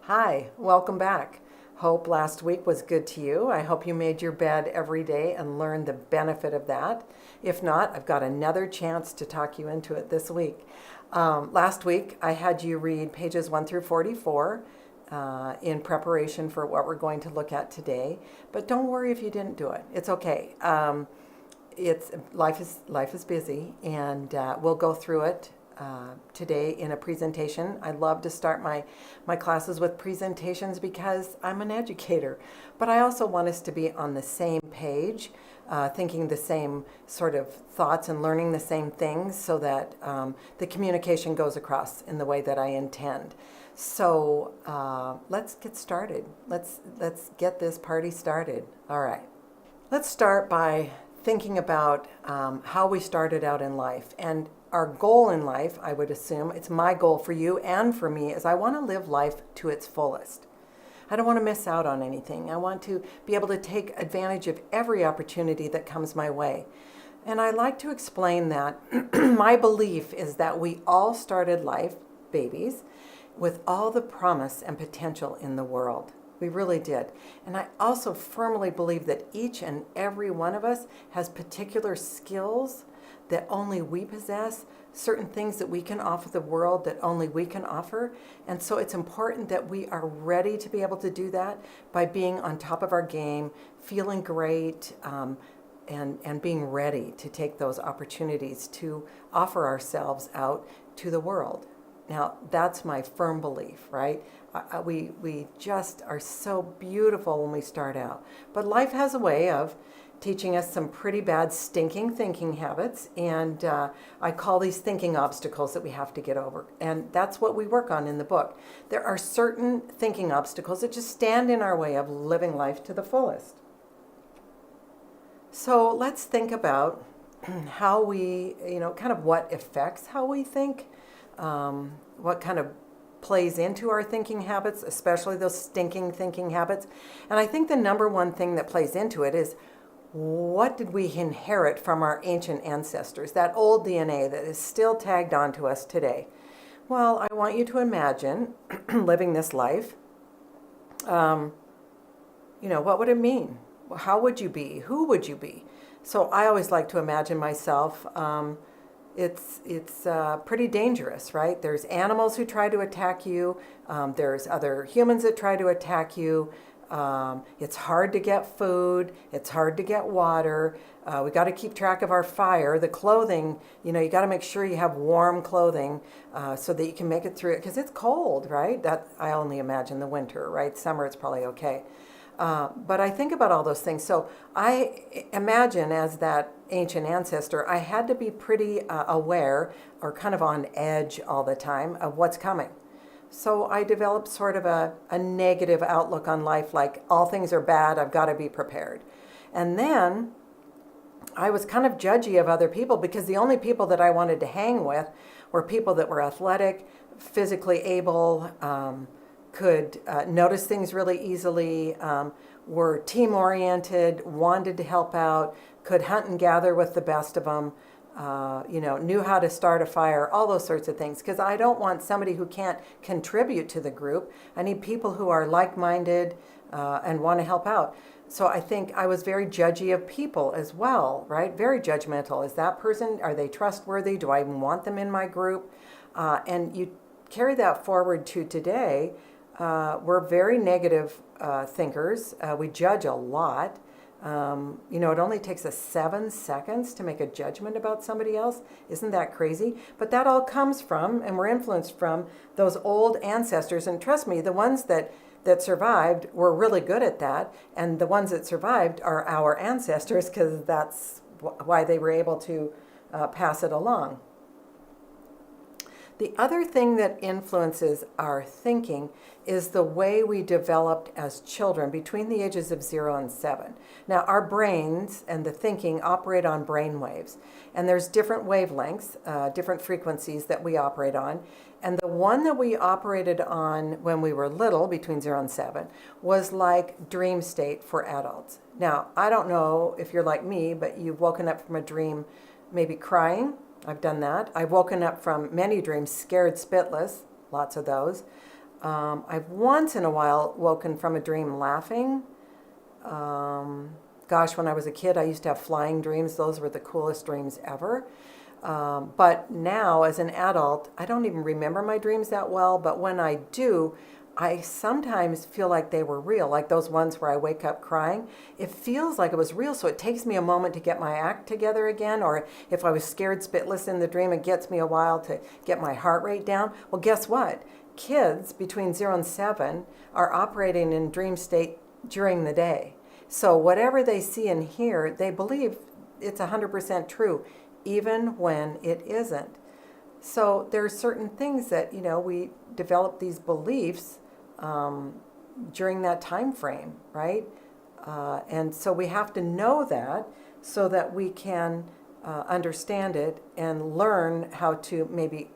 Hi, welcome back. Hope last week was good to you. I hope you made your bed every day and learned the benefit of that. If not, I've got another chance to talk you into it this week. Last week, I had you read pages 1 through 44 in preparation for what we're going to look at today. But don't worry if you didn't do it. It's okay. It's life is busy, and we'll go through it today in a presentation. I love to start my classes with presentations because I'm an educator, but I also want us to be on the same page, thinking the same sort of thoughts and learning the same things so that the communication goes across in the way that I intend. So let's get started. Let's get this party started. All right. Let's start by thinking about how we started out in life. And our goal in life, I would assume, it's my goal for you and for me, is I want to live life to its fullest. I don't want to miss out on anything. I want to be able to take advantage of every opportunity that comes my way. And I like to explain that my belief is that we all started life, babies, with all the promise and potential in the world. We really did. And I also firmly believe that each and every one of us has particular skills that only we possess, certain things that we can offer the world that only we can offer. And so it's important that we are ready to be able to do that by being on top of our game, feeling great, and being ready to take those opportunities to offer ourselves out to the world. Now, that's my firm belief, right? We just are so beautiful when we start out. But life has a way of teaching us some pretty bad stinking thinking habits, and I call these thinking obstacles that we have to get over. And that's what we work on in the book. There are certain thinking obstacles that just stand in our way of living life to the fullest. So let's think about how we, kind of what affects how we think, what kind of plays into our thinking habits, especially those stinking thinking habits. And I think the number one thing that plays into it is, what did we inherit from our ancient ancestors, that old DNA that is still tagged onto us today? Well, I want you to imagine living this life. What would it mean? How would you be? Who would you be? So I always like to imagine myself. It's pretty dangerous, right? There's animals who try to attack you. There's other humans that try to attack you. It's hard to get food. It's hard to get water. We got to keep track of our fire. The clothing, you got to make sure you have warm clothing so that you can make it through it, because it's cold, right? That I only imagine the winter, right? Summer, it's probably okay. But I think about all those things. So I imagine, as that ancient ancestor, I had to be pretty aware or kind of on edge all the time of what's coming. So I developed sort of a negative outlook on life, like all things are bad, I've got to be prepared. And then I was kind of judgy of other people, because the only people that I wanted to hang with were people that were athletic, physically able, could notice things really easily, were team-oriented, wanted to help out, could hunt and gather with the best of them, knew how to start a fire, all those sorts of things. Because I don't want somebody who can't contribute to the group. I need people who are like-minded and want to help out. So I think I was very judgy of people as well, right? Very judgmental. Is that person, are they trustworthy? Do I even want them in my group? And you carry that forward to today. We're very negative thinkers. We judge a lot. It only takes us 7 seconds to make a judgment about somebody else. Isn't that crazy? But that all comes from, and we're influenced from, those old ancestors. And trust me, the ones that survived were really good at that. And the ones that survived are our ancestors, because that's why they were able to pass it along. The other thing that influences our thinking is the way we developed as children between the ages of 0 and 7. Now, our brains and the thinking operate on brain waves, and there's different wavelengths, different frequencies that we operate on. And the one that we operated on when we were little, between 0 and 7, was like dream state for adults. Now, I don't know if you're like me, but you've woken up from a dream maybe crying. I've done that. I've woken up from many dreams scared spitless, lots of those. I've once in a while woken from a dream laughing. Gosh, when I was a kid, I used to have flying dreams. Those were the coolest dreams ever. But now, as an adult, I don't even remember my dreams that well. But when I do, I sometimes feel like they were real, like those ones where I wake up crying. It feels like it was real, so it takes me a moment to get my act together again. Or if I was scared spitless in the dream, it gets me a while to get my heart rate down. Well, guess what? Kids between 0 and 7 are operating in dream state during the day. So whatever they see and hear, they believe it's 100% true, even when it isn't. So there are certain things that, we develop these beliefs during that time frame, right? And so we have to know that so that we can understand it and learn how to maybe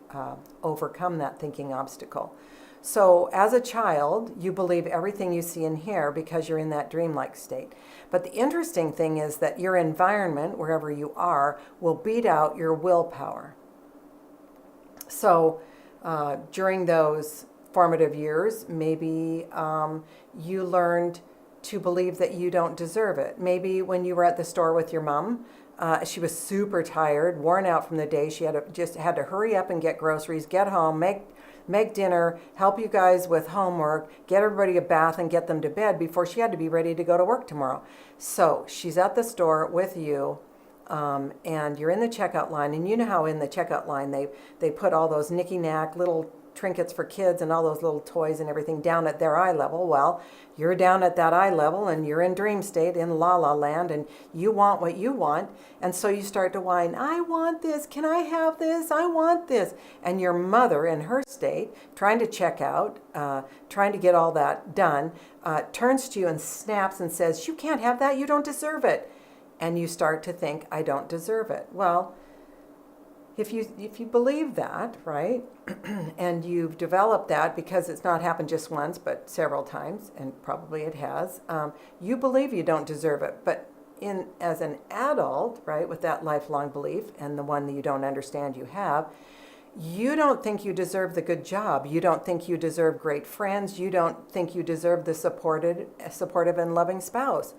overcome that thinking obstacle. So as a child, you believe everything you see and hear because you're in that dreamlike state. But the interesting thing is that your environment, wherever you are, will beat out your willpower. So during those formative years, maybe you learned to believe that you don't deserve it. Maybe when you were at the store with your mom, she was super tired, worn out from the day. She just had to hurry up and get groceries, get home, make dinner, help you guys with homework, get everybody a bath and get them to bed before she had to be ready to go to work tomorrow. So she's at the store with you, and you're in the checkout line, and you know how in the checkout line they put all those knicky-knack little trinkets for kids and all those little toys and everything down at their eye level. Well, you're down at that eye level and you're in dream state in la la land, and you want what you want, and so you start to whine, I want this, can I have this, I want this. And your mother in her state, trying to check out, trying to get all that done, turns to you and snaps and says, you can't have that, you don't deserve it. And you start to think, I don't deserve it. Well, if you believe that, right, and you've developed that because it's not happened just once, but several times, and probably it has, you believe you don't deserve it. But as an adult, right, with that lifelong belief and the one that you don't understand you have, you don't think you deserve the good job. You don't think you deserve great friends. You don't think you deserve the supportive and loving spouse.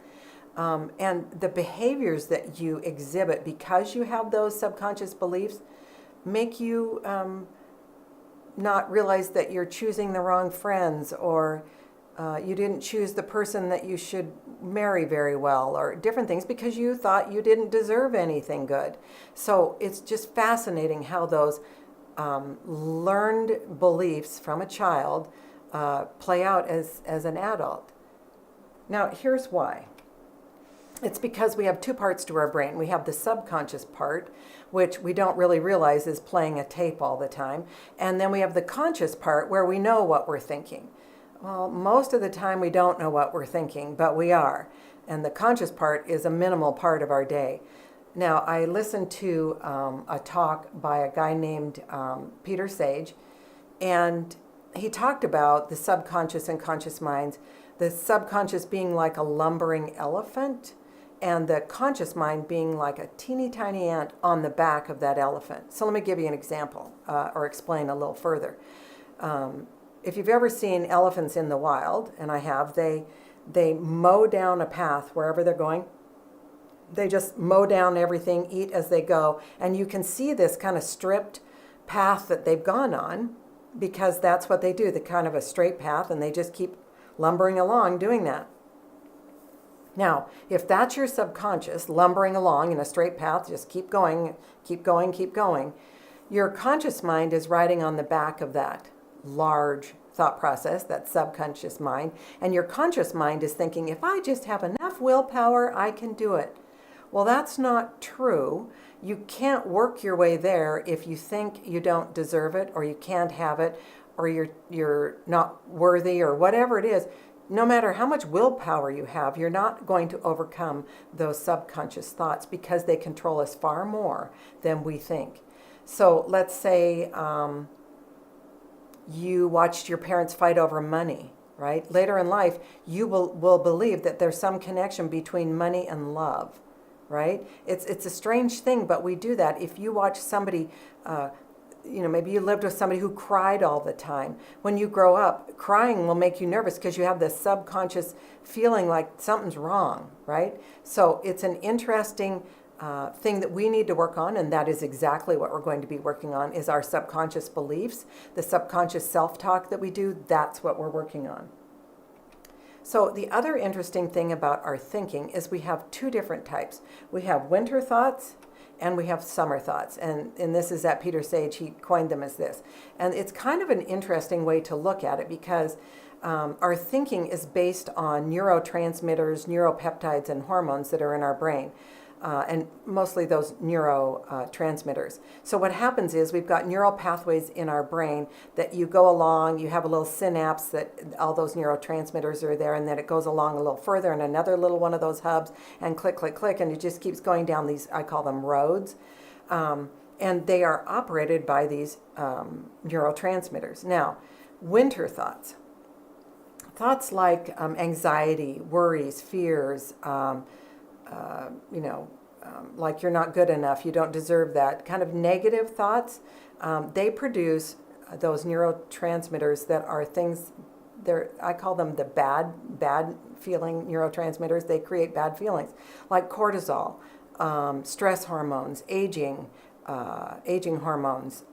And the behaviors that you exhibit because you have those subconscious beliefs make you not realize that you're choosing the wrong friends, or you didn't choose the person that you should marry very well, or different things because you thought you didn't deserve anything good. So it's just fascinating how those learned beliefs from a child play out as an adult. Now, here's why. It's because we have two parts to our brain. We have the subconscious part, which we don't really realize is playing a tape all the time. And then we have the conscious part where we know what we're thinking. Well, most of the time we don't know what we're thinking, but we are. And the conscious part is a minimal part of our day. Now, I listened to a talk by a guy named Peter Sage, and he talked about the subconscious and conscious minds, the subconscious being like a lumbering elephant, and the conscious mind being like a teeny tiny ant on the back of that elephant. So let me give you an example or explain a little further. If you've ever seen elephants in the wild, and I have, they mow down a path wherever they're going. They just mow down everything, eat as they go, and you can see this kind of stripped path that they've gone on because that's what they do, the kind of a straight path, and they just keep lumbering along doing that. Now, if that's your subconscious lumbering along in a straight path, just keep going, keep going, keep going, your conscious mind is riding on the back of that large thought process, that subconscious mind, and your conscious mind is thinking, if I just have enough willpower, I can do it. Well, that's not true. You can't work your way there if you think you don't deserve it, or you can't have it, or you're not worthy, or whatever it is. No matter how much willpower you have, you're not going to overcome those subconscious thoughts because they control us far more than we think. So let's say you watched your parents fight over money, right? Later in life, you will believe that there's some connection between money and love, right? It's a strange thing, but we do that. If you watch somebody maybe you lived with somebody who cried all the time. When you grow up, crying will make you nervous because you have this subconscious feeling like something's wrong, right? So it's an interesting thing that we need to work on, and that is exactly what we're going to be working on, is our subconscious beliefs, the subconscious self-talk that we do. That's what we're working on. So the other interesting thing about our thinking is we have two different types. We have winter thoughts and we have summer thoughts. And this is at Peter Sage, he coined them as this. And it's kind of an interesting way to look at it because our thinking is based on neurotransmitters, neuropeptides, and hormones that are in our brain. And mostly those neurotransmitters. So what happens is we've got neural pathways in our brain that you go along, you have a little synapse that all those neurotransmitters are there, and then it goes along a little further and another little one of those hubs, and click, click, click, and it just keeps going down these, I call them roads. And they are operated by these neurotransmitters. Now, winter thoughts. Thoughts like anxiety, worries, fears, like you're not good enough, you don't deserve that, kind of negative thoughts, they produce those neurotransmitters that are things, I call them the bad feeling neurotransmitters. They create bad feelings, like cortisol, stress hormones, aging hormones,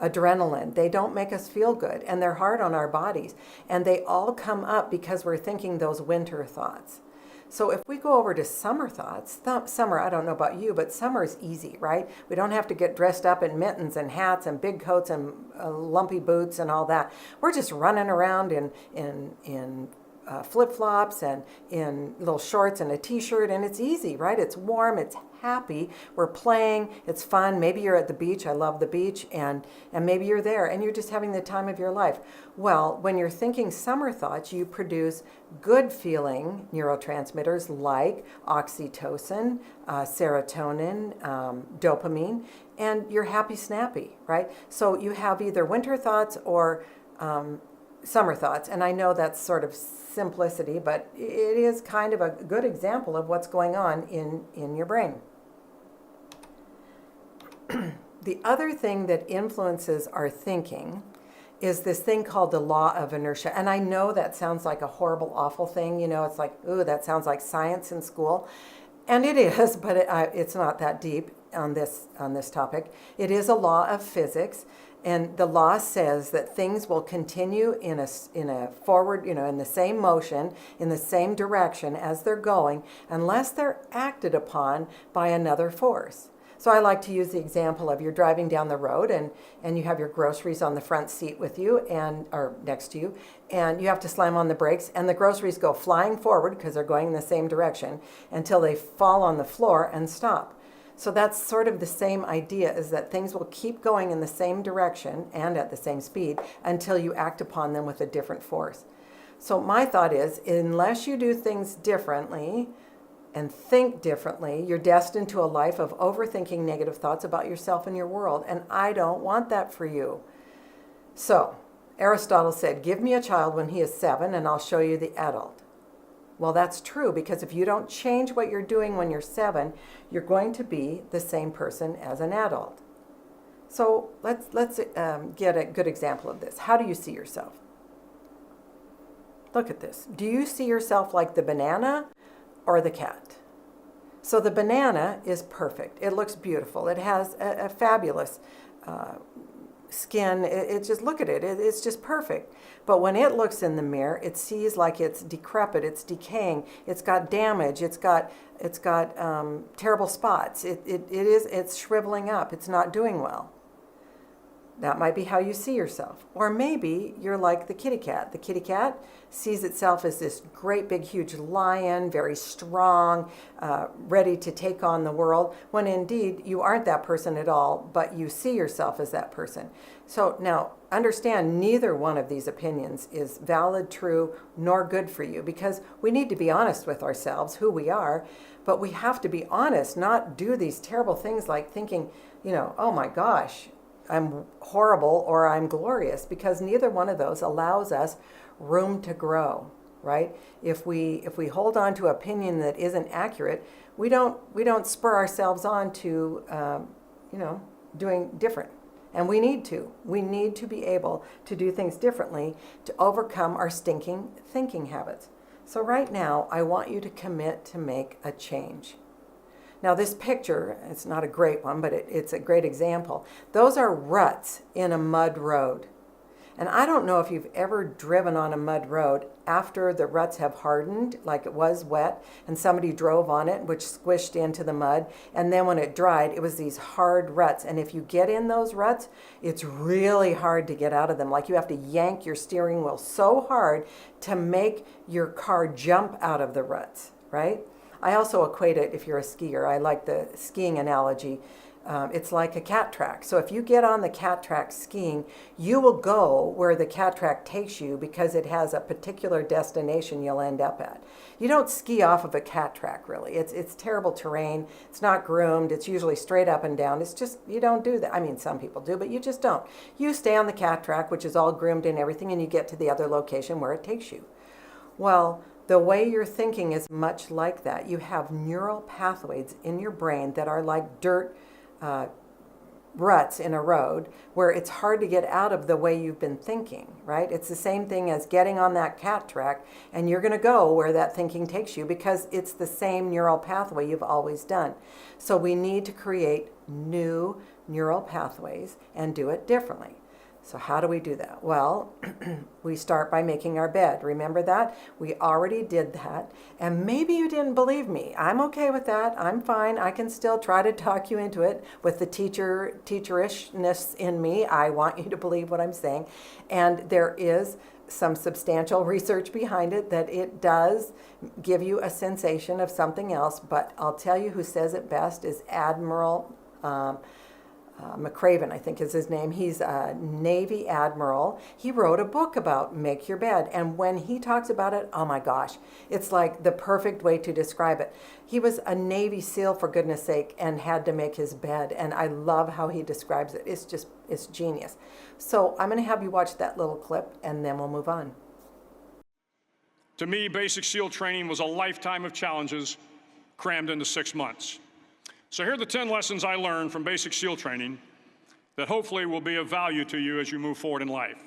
adrenaline. They don't make us feel good, and they're hard on our bodies, and they all come up because we're thinking those winter thoughts. So if we go over to summer thoughts, summer, I don't know about you, but summer is easy, right? We don't have to get dressed up in mittens and hats and big coats and lumpy boots and all that. We're just running around in flip-flops and in little shorts and a t-shirt, and it's easy, right? It's warm, it's happy, we're playing, it's fun. Maybe you're at the beach, I love the beach, and maybe you're there and you're just having the time of your life. Well, when you're thinking summer thoughts, you produce good feeling neurotransmitters like oxytocin, serotonin, dopamine, and you're happy snappy, right? So you have either winter thoughts or summer thoughts, and I know that's sort of simplicity, but it is kind of a good example of what's going on in your brain. The other thing that influences our thinking is this thing called the law of inertia. And I know that sounds like a horrible, awful thing. It's like, ooh, that sounds like science in school. And it is, but it's not that deep on this topic. It is a law of physics. And the law says that things will continue in a forward, in the same motion, in the same direction as they're going, unless they're acted upon by another force. So I like to use the example of you're driving down the road and you have your groceries on the front seat with you or next to you, and you have to slam on the brakes, and the groceries go flying forward because they're going in the same direction until they fall on the floor and stop. So that's sort of the same idea, is that things will keep going in the same direction and at the same speed until you act upon them with a different force. So my thought is, unless you do things differently and think differently, you're destined to a life of overthinking negative thoughts about yourself and your world, and I don't want that for you. So Aristotle said, give me a child when he is 7 and I'll show you the adult. Well, that's true, because if you don't change what you're doing when you're 7, you're going to be the same person as an adult. So let's get a good example of this. How do you see yourself? Look at this. Do you see yourself like the banana or the cat? So the banana is perfect. It looks beautiful. It has a fabulous skin. It's just, look at it. It's just perfect. But when it looks in the mirror, it sees like it's decrepit, it's decaying, it's got damage, it's got terrible spots. It's shriveling up. It's not doing well. That might be how you see yourself. Or maybe you're like the kitty cat. The kitty cat sees itself as this great big huge lion, very strong, ready to take on the world, when indeed you aren't that person at all, but you see yourself as that person. So now understand, neither one of these opinions is valid, true, nor good for you, because we need to be honest with ourselves, who we are, but we have to be honest, not do these terrible things like thinking, oh my gosh, I'm horrible or I'm glorious, because neither one of those allows us room to grow, right? If we hold on to opinion that isn't accurate, we don't spur ourselves on to doing different. And we need to. We need to be able to do things differently to overcome our stinking thinking habits. So right now, I want you to commit to make a change. Now this picture, it's not a great one, but it's a great example. Those are ruts in a mud road. And I don't know if you've ever driven on a mud road after the ruts have hardened, like it was wet, and somebody drove on it, which squished into the mud. And then when it dried, it was these hard ruts. And if you get in those ruts, it's really hard to get out of them. Like you have to yank your steering wheel so hard to make your car jump out of the ruts, right? I also equate it, if you're a skier, I like the skiing analogy. It's like a cat track. So if you get on the cat track skiing, you will go where the cat track takes you because it has a particular destination you'll end up at. You don't ski off of a cat track, really. It's terrible terrain. It's not groomed. It's usually straight up and down. It's just, you don't do that. I mean, some people do, but you just don't. You stay on the cat track, which is all groomed and everything, and you get to the other location where it takes you. Well, the way you're thinking is much like that. You have neural pathways in your brain that are like dirt ruts in a road where it's hard to get out of the way you've been thinking, right? It's the same thing as getting on that cat track, and you're going to go where that thinking takes you because it's the same neural pathway you've always done. So we need to create new neural pathways and do it differently. So how do we do that? Well, we start by making our bed. Remember that? We already did that. And maybe you didn't believe me. I'm okay with that. I'm fine. I can still try to talk you into it with the teacherishness in me. I want you to believe what I'm saying. And there is some substantial research behind it that it does give you a sensation of something else. But I'll tell you who says it best is Admiral McCraven, I think is his name. He's a Navy admiral. He wrote a book about make your bed. And when he talks about it, oh my gosh, it's like the perfect way to describe it. He was a Navy SEAL, for goodness sake, and had to make his bed. And I love how he describes it. It's genius. So I'm going to have you watch that little clip and then we'll move on. To me, basic SEAL training was a lifetime of challenges crammed into 6 months. So here are the 10 lessons I learned from basic SEAL training that hopefully will be of value to you as you move forward in life.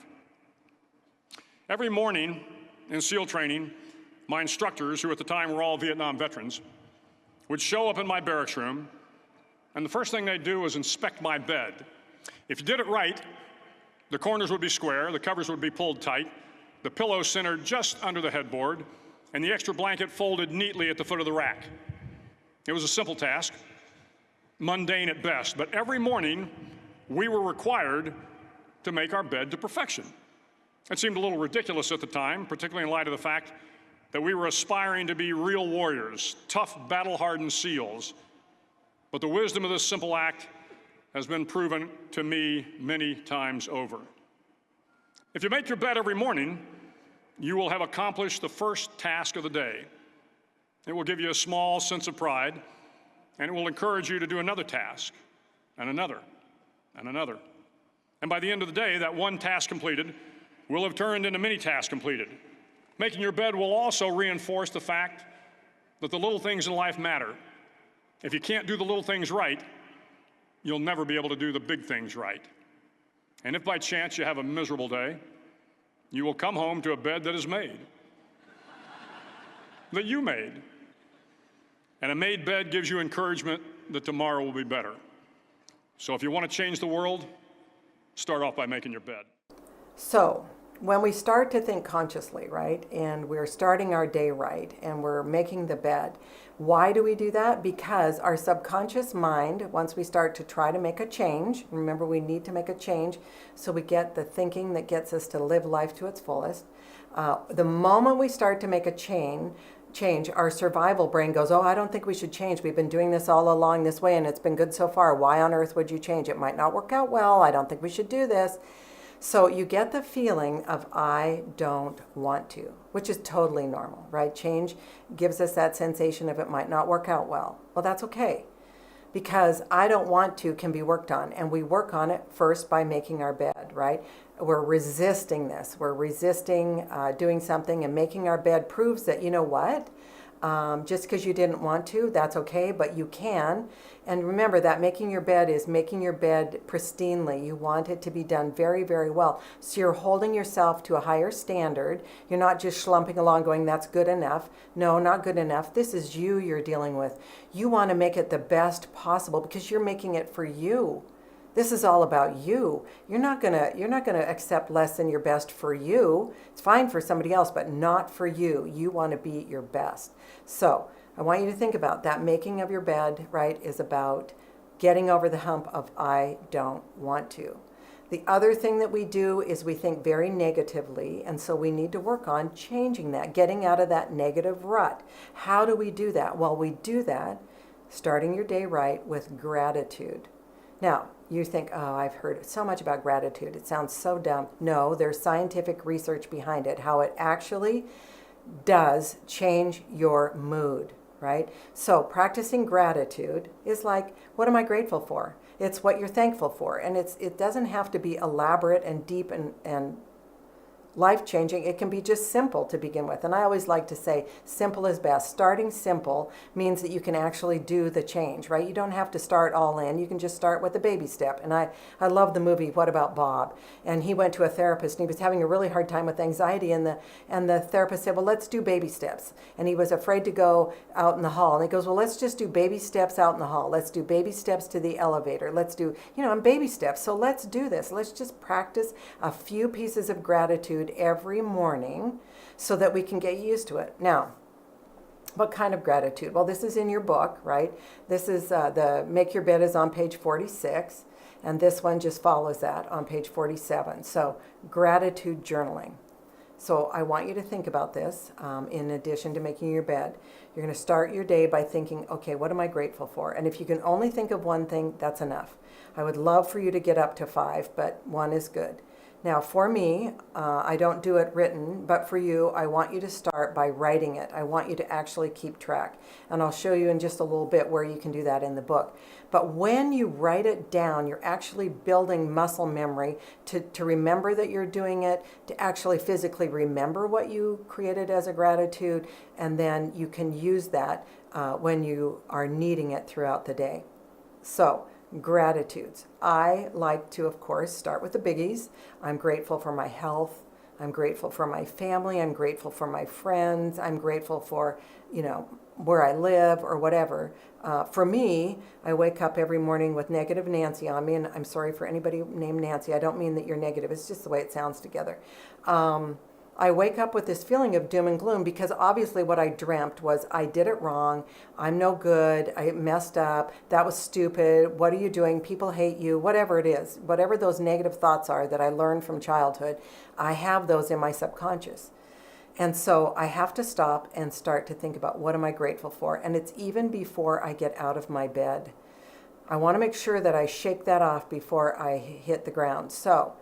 Every morning in SEAL training, my instructors, who at the time were all Vietnam veterans, would show up in my barracks room, and the first thing they'd do was inspect my bed. If you did it right, the corners would be square, the covers would be pulled tight, the pillow centered just under the headboard, and the extra blanket folded neatly at the foot of the rack. It was a simple task, mundane at best, but every morning we were required to make our bed to perfection. It seemed a little ridiculous at the time, particularly in light of the fact that we were aspiring to be real warriors, tough, battle-hardened SEALs. But the wisdom of this simple act has been proven to me many times over. If you make your bed every morning, you will have accomplished the first task of the day. It will give you a small sense of pride, and it will encourage you to do another task, and another, and another. And by the end of the day, that one task completed will have turned into many tasks completed. Making your bed will also reinforce the fact that the little things in life matter. If you can't do the little things right, you'll never be able to do the big things right. And if by chance you have a miserable day, you will come home to a bed that is made, that you made. And a made bed gives you encouragement that tomorrow will be better. So if you want to change the world, start off by making your bed. So when we start to think consciously, right, and we're starting our day right, and we're making the bed, why do we do that? Because our subconscious mind, once we start to try to make a change, remember we need to make a change so we get the thinking that gets us to live life to its fullest. The moment we start to make a change, our survival brain goes, oh, I don't think we should change. We've been doing this all along this way and it's been good so far. Why on earth would you change? It might not work out well. I don't think we should do this. So you get the feeling of I don't want to, which is totally normal, right? Change gives us that sensation of it might not work out well. Well, that's okay, because I don't want to can be worked on, and we work on it first by making our bed, right? We're resisting this. We're resisting doing something, and making our bed proves that, you know what? Just because you didn't want to, that's okay, but you can. And remember that making your bed is making your bed pristinely. You want it to be done very, very well. So you're holding yourself to a higher standard. You're not just schlumping along going, that's good enough. No, not good enough. This is you you're dealing with. You want to make it the best possible because you're making it for you. This is all about you. You're not gonna accept less than your best for you. It's fine for somebody else, but not for you. You want to be your best. So I want you to think about that. Making of your bed, right, is about getting over the hump of I don't want to. The other thing that we do is we think very negatively, and so we need to work on changing that, getting out of that negative rut. How do we do that? Well, we do that starting your day right with gratitude. Now, you think, oh, I've heard so much about gratitude. It sounds so dumb. No, there's scientific research behind it, how it actually does change your mood, right? So practicing gratitude is like, what am I grateful for? It's what you're thankful for. And it doesn't have to be elaborate and deep and life-changing. It can be just simple to begin with. And I always like to say simple is best. Starting simple means that you can actually do the change, right? You don't have to start all in. You can just start with a baby step. And I love the movie What About Bob? And he went to a therapist and he was having a really hard time with anxiety, and the therapist said, well, let's do baby steps. And he was afraid to go out in the hall. And he goes, well, let's just do baby steps out in the hall. Let's do baby steps to the elevator. Let's do, and baby steps. So let's do this. Let's just practice a few pieces of gratitude every morning so that we can get used to it. Now, what kind of gratitude? Well, this is in your book, right? This is the Make Your Bed is on page 46, and this one just follows that on page 47. So gratitude journaling. So I want you to think about this in addition to making your bed. You're going to start your day by thinking, okay, what am I grateful for? And if you can only think of one thing, that's enough. I would love for you to get up to 5, but 1 is good. Now, for me, I don't do it written, but for you, I want you to start by writing it. I want you to actually keep track. And I'll show you in just a little bit where you can do that in the book. But when you write it down, you're actually building muscle memory to remember that you're doing it, to actually physically remember what you created as a gratitude, and then you can use that when you are needing it throughout the day. So, gratitudes. I like to, of course, start with the biggies. I'm grateful for my health. I'm grateful for my family. I'm grateful for my friends. I'm grateful for, where I live or whatever. For me, I wake up every morning with negative Nancy on me, and I'm sorry for anybody named Nancy. I don't mean that you're negative. It's just the way it sounds together. I wake up with this feeling of doom and gloom because obviously what I dreamt was I did it wrong. I'm no good. I messed up. That was stupid. What are you doing? People hate you. Whatever it is, whatever those negative thoughts are that I learned from childhood, I have those in my subconscious. And so I have to stop and start to think about what am I grateful for? And it's even before I get out of my bed. I want to make sure that I shake that off before I hit the ground. So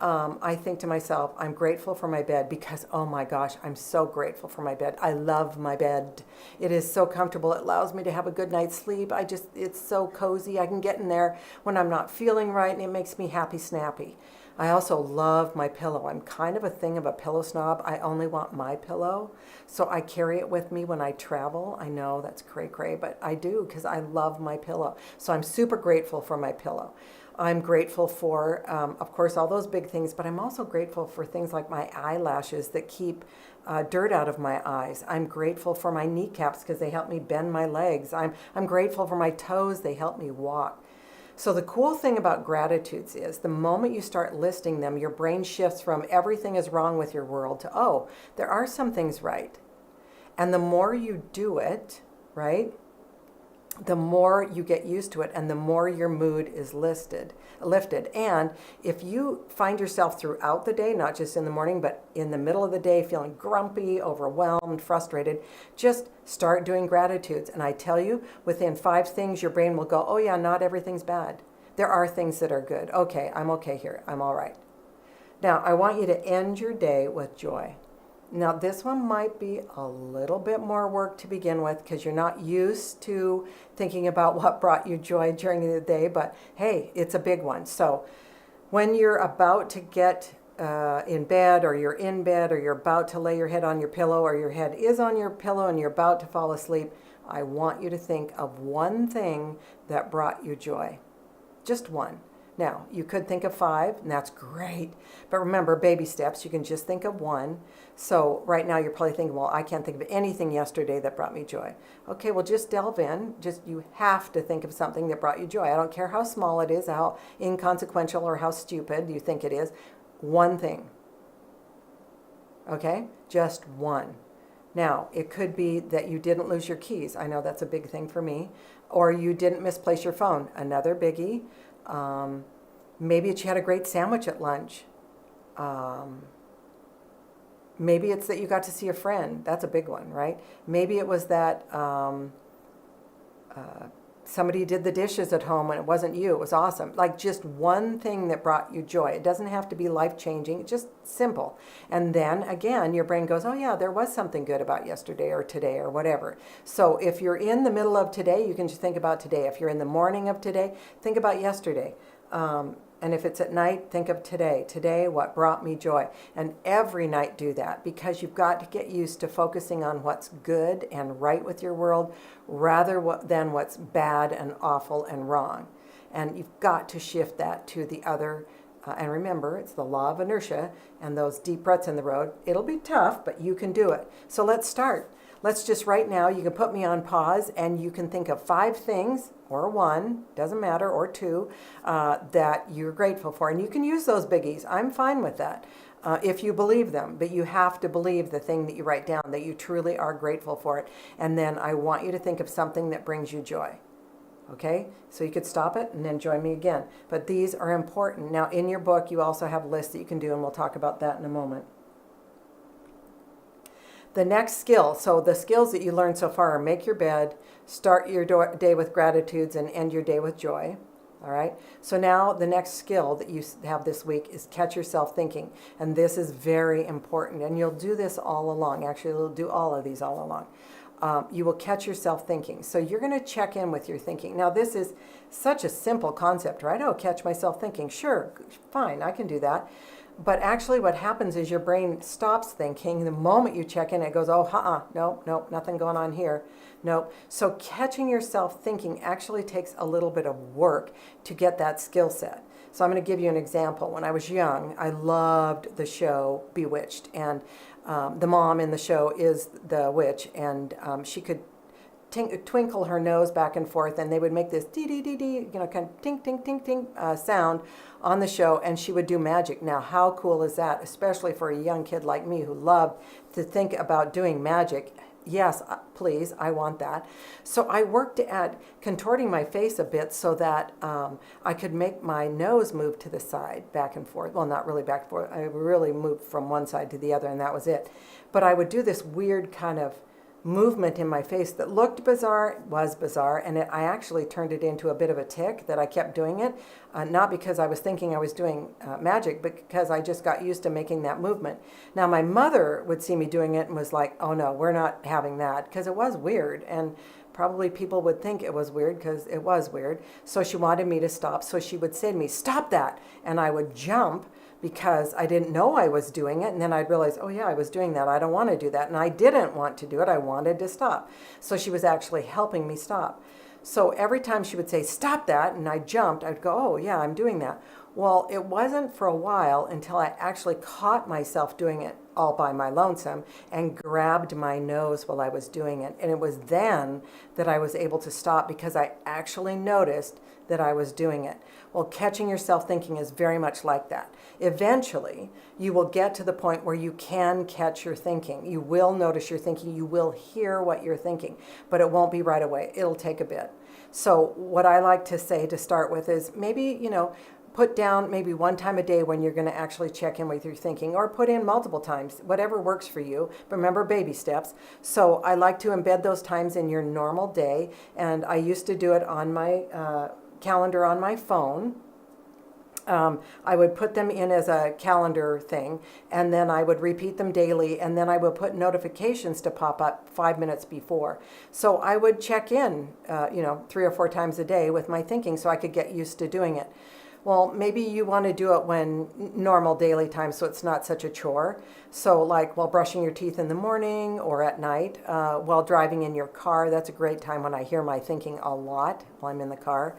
I think to myself, I'm grateful for my bed because, oh my gosh, I'm so grateful for my bed. I love my bed. It is so comfortable. It allows me to have a good night's sleep. It's so cozy. I can get in there when I'm not feeling right, and it makes me happy, snappy. I also love my pillow. I'm kind of a thing of a pillow snob. I only want my pillow, so I carry it with me when I travel. I know that's cray-cray, but I do because I love my pillow. So I'm super grateful for my pillow. I'm grateful for, of course, all those big things, but I'm also grateful for things like my eyelashes that keep dirt out of my eyes. I'm grateful for my kneecaps because they help me bend my legs. I'm grateful for my toes. They help me walk. So the cool thing about gratitudes is the moment you start listing them, your brain shifts from everything is wrong with your world to, oh, there are some things right. And the more you do it, right, the more you get used to it and the more your mood is lifted. And if you find yourself throughout the day, not just in the morning, but in the middle of the day feeling grumpy, overwhelmed, frustrated, just start doing gratitudes. And I tell you, within 5 things, your brain will go, oh yeah, not everything's bad. There are things that are good. Okay, I'm okay here. I'm all right. Now, I want you to end your day with joy. Now, this one might be a little bit more work to begin with because you're not used to thinking about what brought you joy during the day, but hey, it's a big one. So when you're about to get in bed, or you're in bed, or you're about to lay your head on your pillow, or your head is on your pillow and you're about to fall asleep, I want you to think of one thing that brought you joy. Just one. Now, you could think of 5, and that's great. But remember, baby steps, you can just think of one. So right now you're probably thinking, well, I can't think of anything yesterday that brought me joy. Okay, well, just delve in. You have to think of something that brought you joy. I don't care how small it is, how inconsequential or how stupid you think it is. One thing. Okay? Just one. Now, it could be that you didn't lose your keys. I know that's a big thing for me. Or you didn't misplace your phone. Another biggie. Maybe it's you had a great sandwich at lunch. Maybe it's that you got to see a friend. That's a big one, right? Maybe it was that somebody did the dishes at home and it wasn't you. It was awesome. Like just one thing that brought you joy. It doesn't have to be life-changing. It's just simple. And then again, your brain goes, oh yeah, there was something good about yesterday or today or whatever. So if you're in the middle of today, you can just think about today. If you're in the morning of today, think about yesterday. And if it's at night, think of today. Today, what brought me joy? And every night do that, because you've got to get used to focusing on what's good and right with your world rather than what's bad and awful and wrong. And you've got to shift that to the other. And remember, it's the law of inertia and those deep ruts in the road. It'll be tough, but you can do it. So let's start. Let's just right now, you can put me on pause and you can think of 5 things, or 1, doesn't matter, or 2, that you're grateful for. And you can use those biggies. I'm fine with that if you believe them. But you have to believe the thing that you write down, that you truly are grateful for it. And then I want you to think of something that brings you joy. Okay? So you could stop it and then join me again. But these are important. Now, in your book, you also have lists that you can do, and we'll talk about that in a moment. The next skill, so the skills that you learned so far are make your bed, start your day with gratitudes, and end your day with joy. All right? So now the next skill that you have this week is catch yourself thinking. And this is very important. And you'll do this all along. Actually, you'll do all of these all along. You will catch yourself thinking. So you're going to check in with your thinking. Now, this is such a simple concept, right? Oh, catch myself thinking. Sure, fine, I can do that. But actually what happens is your brain stops thinking. The moment you check in, it goes, oh, nope, nothing going on here. Nope. So catching yourself thinking actually takes a little bit of work to get that skill set. So I'm going to give you an example. When I was young, I loved the show Bewitched. And the mom in the show is the witch. And she could twinkle her nose back and forth, and they would make this dee-dee-dee-dee, kind of tink, tink, tink, tink sound on the show, and she would do magic. Now, how cool is that, especially for a young kid like me who loved to think about doing magic? Yes, please, I want that. So I worked at contorting my face a bit so that I could make my nose move to the side, back and forth. Well, not really back and forth. I really moved from one side to the other, and that was it. But I would do this weird kind of movement in my face that looked bizarre, was bizarre, and I actually turned it into a bit of a tic that I kept doing it, not because I was thinking I was doing magic, but because I just got used to making that movement. Now, my mother would see me doing it and was like, oh no, we're not having that, because it was weird, and probably people would think it was weird because it was weird. So she wanted me to stop, so she would say to me, stop that, and I would jump, because I didn't know I was doing it. And then I'd realize, oh yeah, I was doing that. I don't want to do that. And I didn't want to do it. I wanted to stop. So she was actually helping me stop. So every time she would say, stop that, and I jumped, I'd go, oh yeah, I'm doing that. Well, it wasn't for a while until I actually caught myself doing it all by my lonesome and grabbed my nose while I was doing it. And it was then that I was able to stop, because I actually noticed that I was doing it. Well, catching yourself thinking is very much like that. Eventually, you will get to the point where you can catch your thinking. You will notice your thinking. You will hear what you're thinking, but it won't be right away. It'll take a bit. So what I like to say to start with is maybe, put down maybe one time a day when you're going to actually check in with your thinking, or put in multiple times, whatever works for you. Remember, baby steps. So I like to embed those times in your normal day, and I used to do it on my calendar on my phone. I would put them in as a calendar thing, and then I would repeat them daily, and then I would put notifications to pop up 5 minutes before. So I would check in, 3 or 4 times a day with my thinking, so I could get used to doing it. Well, maybe you want to do it when normal daily time, so it's not such a chore. So like while brushing your teeth in the morning or at night, while driving in your car, that's a great time when I hear my thinking a lot while I'm in the car.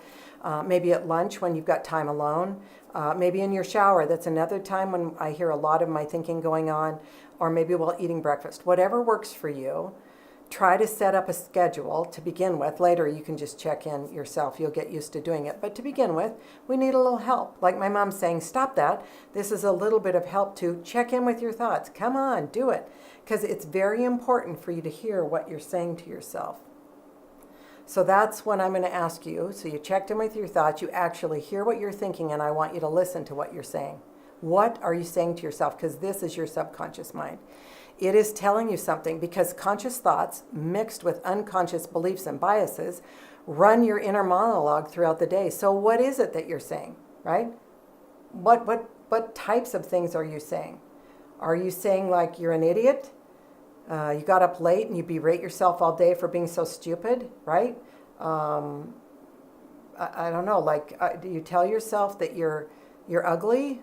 Maybe at lunch when you've got time alone. Maybe in your shower, that's another time when I hear a lot of my thinking going on. Or maybe while eating breakfast. Whatever works for you. Try to set up a schedule to begin with. Later, you can just check in yourself. You'll get used to doing it. But to begin with, we need a little help. Like my mom's saying, stop that. This is a little bit of help to check in with your thoughts. Come on, do it. Because it's very important for you to hear what you're saying to yourself. So that's what I'm going to ask you. So you checked in with your thoughts. You actually hear what you're thinking, and I want you to listen to what you're saying. What are you saying to yourself? Because this is your subconscious mind. It is telling you something because conscious thoughts mixed with unconscious beliefs and biases run your inner monologue throughout the day. So what is it that you're saying, right? What types of things are you saying? Are you saying like you're an idiot? You got up late and you berate yourself all day for being so stupid, right? I don't know. Like, do you tell yourself that you're ugly,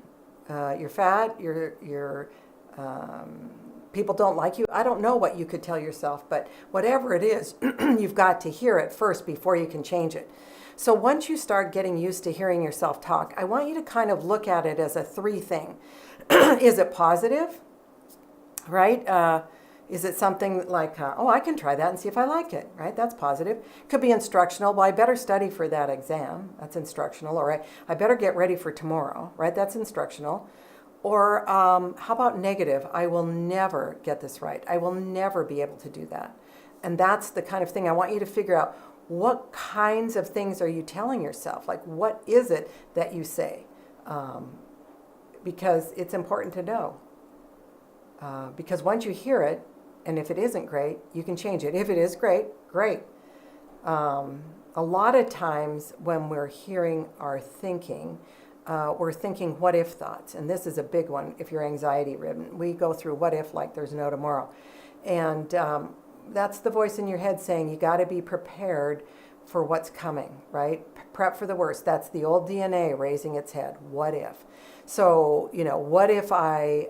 you're fat, you're people don't like you? I don't know what you could tell yourself, but whatever it is, you've got to hear it first before you can change it. So once you start getting used to hearing yourself talk, I want you to kind of look at it as a three thing. Is it positive, right? Is it something like, oh, I can try that and see if I like it, right? That's positive. Could be instructional. Well, I better study for that exam. That's instructional. Or I better get ready for tomorrow, right? That's instructional. Or how about negative? I will never get this right. I will never be able to do that. And that's the kind of thing I want you to figure out. What kinds of things are you telling yourself? Like, what is it that you say? Because it's important to know. Because once you hear it, and if it isn't great, you can change it. If it is great, great. A lot of times when we're hearing our thinking, we're thinking what if thoughts. And this is a big one if you're anxiety ridden. We go through what if like there's no tomorrow. And that's the voice in your head saying you got to be prepared for what's coming, right? Prep for the worst. That's the old DNA raising its head. What if? So, what if I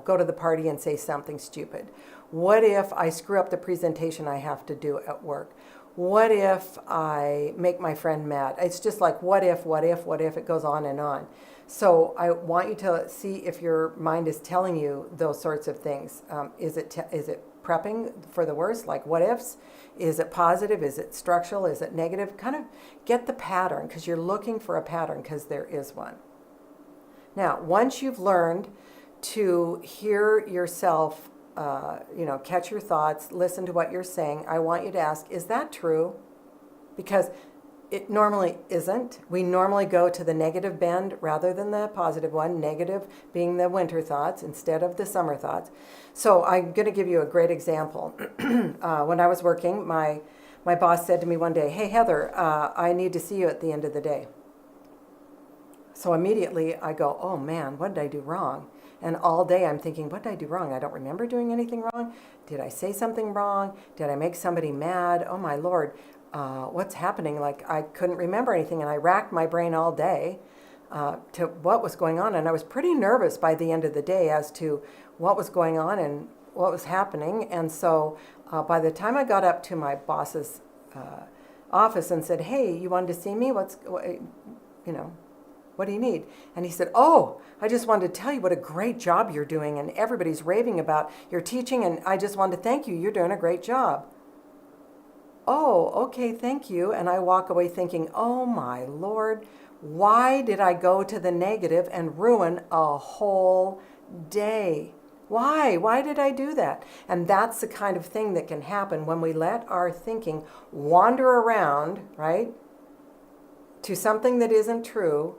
go to the party and say something stupid? What if I screw up the presentation I have to do at work? What if I make my friend mad? It's just like what if, it goes on and on. So I want you to see if your mind is telling you those sorts of things. Is it prepping for the worst, like what ifs? Is it positive? Is it structural? Is it negative? Kind of get the pattern because you're looking for a pattern because there is one. Now, once you've learned to hear yourself catch your thoughts, listen to what you're saying, I want you to ask, is that true? Because it normally isn't. We normally go to the negative bend rather than the positive one, negative being the winter thoughts instead of the summer thoughts. So I'm going to give you a great example. When I was working, my boss said to me one day, hey, Heather, I need to see you at the end of the day. So immediately I go, oh man, what did I do wrong? And all day I'm thinking, what did I do wrong? I don't remember doing anything wrong. Did I say something wrong? Did I make somebody mad? Oh my Lord, what's happening? Like I couldn't remember anything, and I racked my brain all day to what was going on. And I was pretty nervous by the end of the day as to what was going on and what was happening. And so by the time I got up to my boss's office and said, hey, you wanted to see me? What do you need? And he said, oh, I just wanted to tell you what a great job you're doing, and everybody's raving about your teaching, and I just wanted to thank you. You're doing a great job. Oh, okay, thank you. And I walk away thinking, oh my Lord, why did I go to the negative and ruin a whole day? Why? Why did I do that? And that's the kind of thing that can happen when we let our thinking wander around, right, to something that isn't true,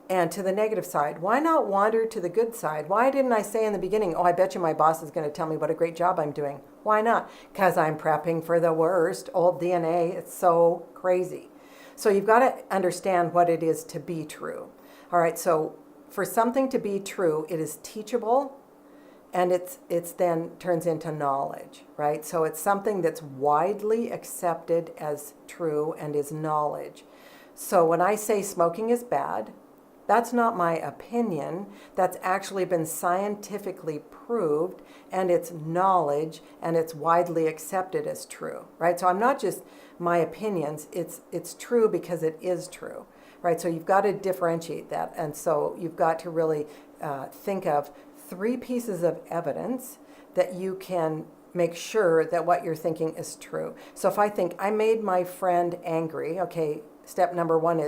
and to the negative side. Why not wander to the good side? Why didn't I say in the beginning, oh, I bet you my boss is going to tell me what a great job I'm doing? Why not? Because I'm prepping for the worst. Old DNA, it's so crazy. So you've got to understand what it is to be true. All right, so for something to be true, it is teachable, and it's then turns into knowledge, right? So it's something that's widely accepted as true and is knowledge. So when I say smoking is bad, That's not my opinion. That's actually been scientifically proved, and it's knowledge, and it's widely accepted as true, right? So I'm not just my opinions, it's true because it is true, right? So you've got to differentiate that, and so you've got to really think of 3 pieces of evidence that you can make sure that what you're thinking is true. So if I think I made my friend angry, okay, step number 1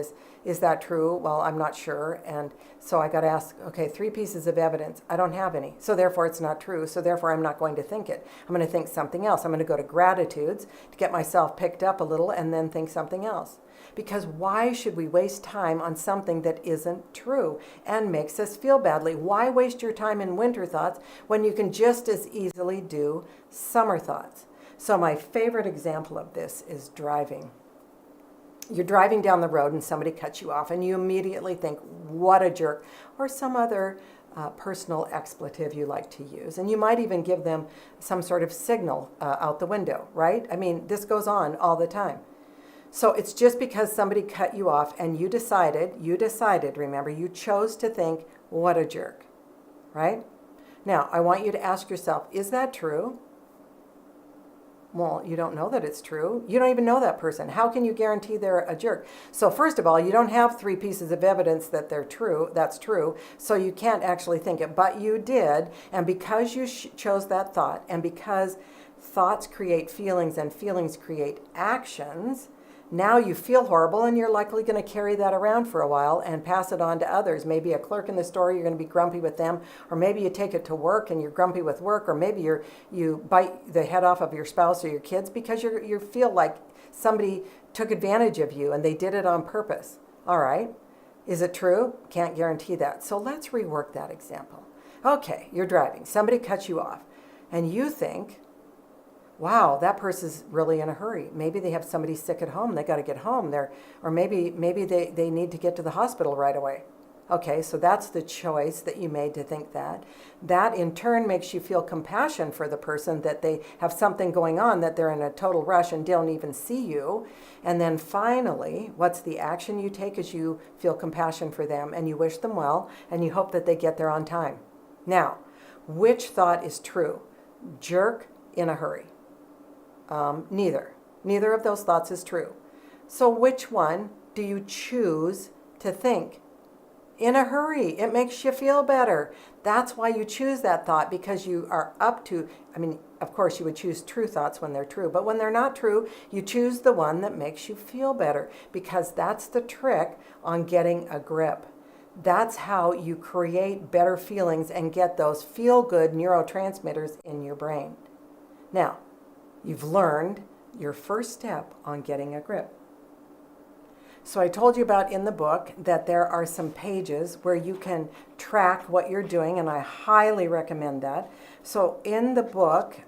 is that true? Well, I'm not sure. And so I got to ask, okay, 3 pieces of evidence. I don't have any. So therefore it's not true. So therefore I'm not going to think it. I'm going to think something else. I'm going to go to gratitudes to get myself picked up a little and then think something else. Because why should we waste time on something that isn't true and makes us feel badly? Why waste your time in winter thoughts when you can just as easily do summer thoughts? So my favorite example of this is driving. You're driving down the road and somebody cuts you off and you immediately think, what a jerk, or some other personal expletive you like to use. And you might even give them some sort of signal out the window, right? I mean, this goes on all the time. So it's just because somebody cut you off and you decided, remember, you chose to think, what a jerk, right? Now, I want you to ask yourself, is that true? Well, you don't know that it's true. You don't even know that person. How can you guarantee they're a jerk? So first of all, you don't have 3 pieces of evidence that they're true. That's true. So you can't actually think it, but you did. And because you chose that thought, and because thoughts create feelings and feelings create actions, now you feel horrible and you're likely going to carry that around for a while and pass it on to others. Maybe a clerk in the store, you're going to be grumpy with them, or maybe you take it to work and you're grumpy with work, or maybe you bite the head off of your spouse or your kids because you feel like somebody took advantage of you and they did it on purpose. All right. Is it true? Can't guarantee that. So let's rework that example. Okay, you're driving. Somebody cuts you off and you think, wow, that person's really in a hurry. Maybe they have somebody sick at home. They got to get home. Or maybe they need to get to the hospital right away. Okay, so that's the choice that you made to think that. That in turn makes you feel compassion for the person, that they have something going on, that they're in a total rush and don't even see you. And then finally, what's the action you take? Is you feel compassion for them and you wish them well and you hope that they get there on time. Now, which thought is true? Jerk, in a hurry. Neither of those thoughts is true. So which one do you choose to think? In a hurry. It makes you feel better. That's why you choose that thought, because you are up to, of course you would choose true thoughts when they're true, but when they're not true, you choose the one that makes you feel better, because that's the trick on getting a grip. That's how you create better feelings and get those feel-good neurotransmitters in your brain. Now, you've learned your first step on getting a grip. So I told you about in the book that there are some pages where you can track what you're doing, and I highly recommend that. So in the book,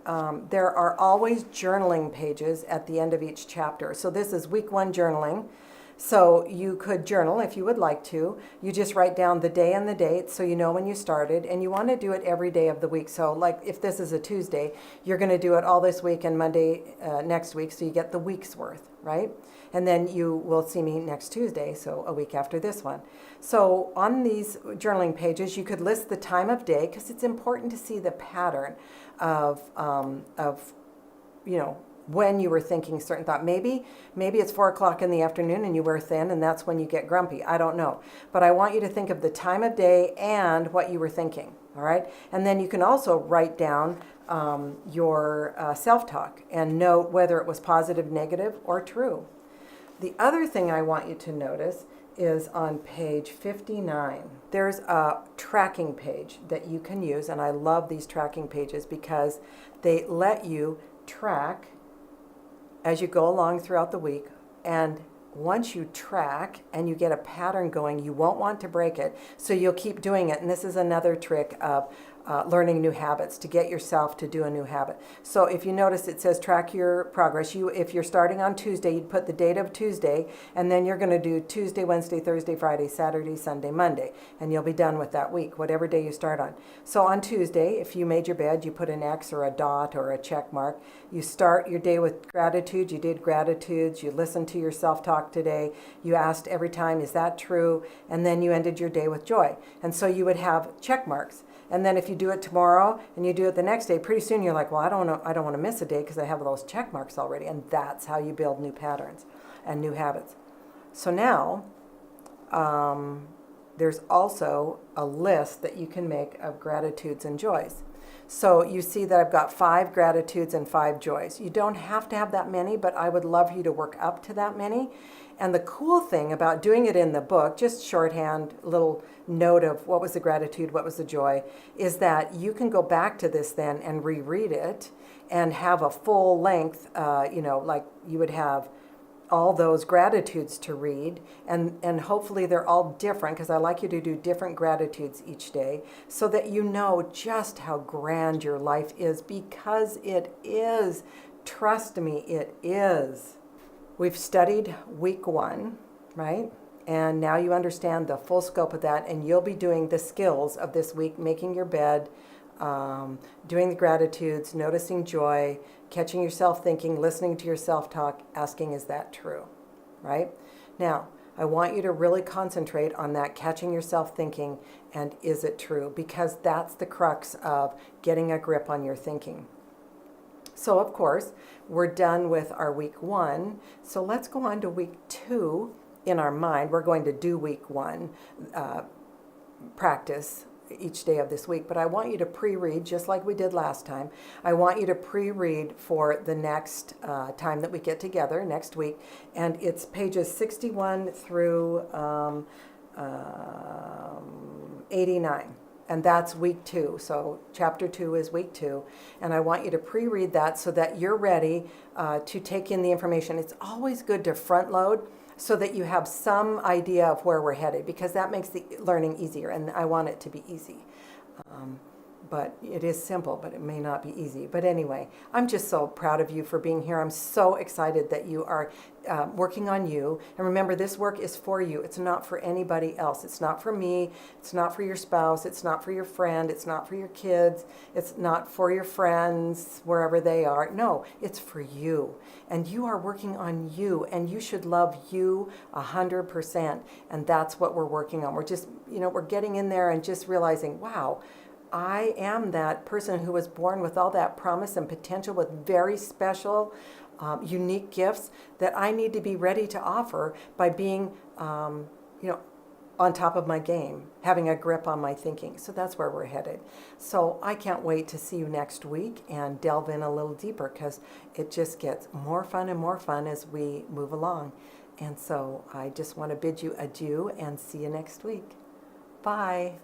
there are always journaling pages at the end of each chapter. So this is week 1 journaling. So you could journal if you would like to. You just write down the day and the date so you know when you started, and you want to do it every day of the week. So like if this is a Tuesday, you're going to do it all this week and Monday next week, so you get the week's worth, right? And then you will see me next Tuesday, so a week after this one. So on these journaling pages, you could list the time of day, because it's important to see the pattern of when you were thinking a certain thought. Maybe it's 4 o'clock in the afternoon and you wear thin and that's when you get grumpy. I don't know. But I want you to think of the time of day and what you were thinking. All right. And then you can also write down your self-talk and note whether it was positive, negative, or true. The other thing I want you to notice is on page 59. There's a tracking page that you can use. And I love these tracking pages because they let you track as you go along throughout the week. And once you track and you get a pattern going, you won't want to break it. So you'll keep doing it. And this is another trick of learning new habits, to get yourself to do a new habit. So if you notice, it says track your progress. If you're starting on Tuesday, you'd put the date of Tuesday, and then you're going to do Tuesday, Wednesday, Thursday, Friday, Saturday, Sunday, Monday, and you'll be done with that week, whatever day you start on. So on Tuesday, if you made your bed, you put an X or a dot or a check mark. You start your day with gratitude. You did gratitudes. You listened to your self-talk today. You asked every time, is that true? And then you ended your day with joy. And so you would have check marks. And then if you do it tomorrow and you do it the next day, pretty soon you're like, well, I don't want to miss a day because I have those check marks already. And that's how you build new patterns and new habits. So now there's also a list that you can make of gratitudes and joys. So you see that I've got 5 gratitudes and 5 joys. You don't have to have that many, but I would love you to work up to that many. And the cool thing about doing it in the book, just shorthand, little note of what was the gratitude, what was the joy, is that you can go back to this then and reread it and have a full length, like you would have all those gratitudes to read, and hopefully they're all different, because I like you to do different gratitudes each day so that you know just how grand your life is, because it is. Trust me, it is. We've studied week 1, right? And now you understand the full scope of that, and you'll be doing the skills of this week, making your bed, doing the gratitudes, noticing joy, catching yourself thinking, listening to your self-talk, asking, is that true, right? Now, I want you to really concentrate on that catching yourself thinking and is it true, because that's the crux of getting a grip on your thinking. So, of course, we're done with our week 1. So let's go on to week 2 in our mind. We're going to do week 1 practice each day of this week, but I want you to pre-read just like we did last time. I want you to pre-read for the next time that we get together next week, and it's pages 61 through 89. And that's week 2. So chapter 2 is week 2. And I want you to pre-read that so that you're ready to take in the information. It's always good to front load so that you have some idea of where we're headed, because that makes the learning easier. And I want it to be easy. But it is simple, but it may not be easy. But anyway, I'm just so proud of you for being here. I'm so excited that you are working on you. And remember, this work is for you. It's not for anybody else. It's not for me. It's not for your spouse. It's not for your friend. It's not for your kids. It's not for your friends, wherever they are. No, it's for you. And you are working on you. And you should love you 100%. And that's what we're working on. We're just, we're getting in there and just realizing, wow, I am that person who was born with all that promise and potential, with very special, unique gifts that I need to be ready to offer by being, on top of my game, having a grip on my thinking. So that's where we're headed. So I can't wait to see you next week and delve in a little deeper, because it just gets more fun and more fun as we move along. And so I just want to bid you adieu and see you next week. Bye.